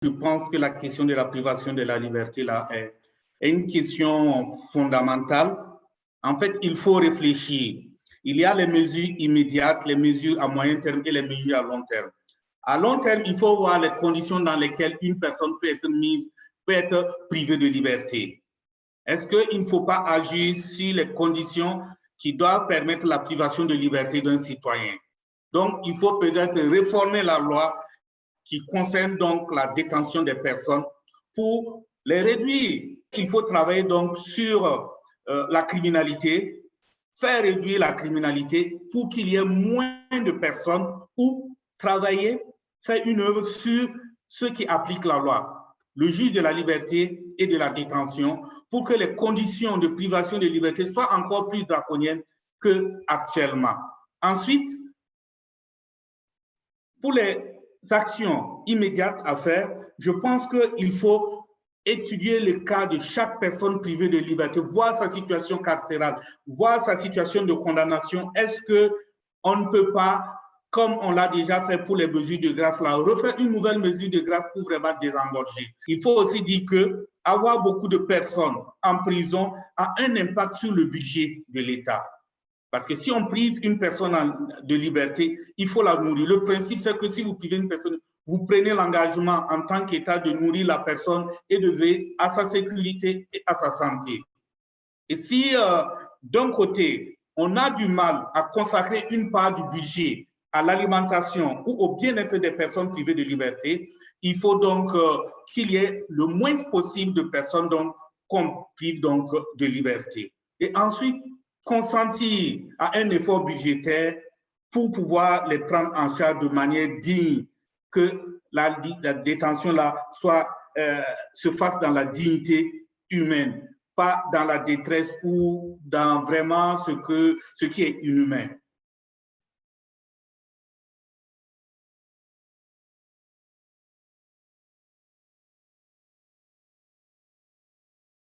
je pense que la question de la privation de la liberté là, est une question fondamentale. En fait, il faut réfléchir. Il y a les mesures immédiates, les mesures à moyen terme et les mesures à long terme. À long terme, il faut voir les conditions dans lesquelles une personne peut être privée de liberté. Est-ce qu'il ne faut pas agir sur les conditions qui doivent permettre la privation de liberté d'un citoyen? Donc, il faut peut-être réformer la loi qui concerne donc la détention des personnes pour les réduire. Il faut travailler donc sur la criminalité, faire réduire la criminalité pour qu'il y ait moins de personnes ou travailler, faire une œuvre sur ceux qui appliquent la loi, le juge de la liberté et de la détention, pour que les conditions de privation de liberté soient encore plus draconiennes qu'actuellement. Ensuite, pour les actions immédiates à faire, je pense qu'il faut étudier le cas de chaque personne privée de liberté, voir sa situation carcérale, voir sa situation de condamnation. Est-ce qu'on ne peut pas, comme on l'a déjà fait pour les mesures de grâce, là, refaire une nouvelle mesure de grâce pour vraiment désengorger? Il faut aussi dire que avoir beaucoup de personnes en prison a un impact sur le budget de l'État. Parce que si on prive une personne de liberté, il faut la nourrir. Le principe, c'est que si vous privez une personne, vous prenez l'engagement en tant qu'État de nourrir la personne et de veiller à sa sécurité et à sa santé. Et si, d'un côté, on a du mal à consacrer une part du budget à l'alimentation ou au bien-être des personnes privées de liberté, il faut donc qu'il y ait le moins possible de personnes qu'on prive donc de liberté. Et ensuite, consentir à un effort budgétaire pour pouvoir les prendre en charge de manière digne, que la détention là se fasse dans la dignité humaine, pas dans la détresse ou dans vraiment ce qui est inhumain.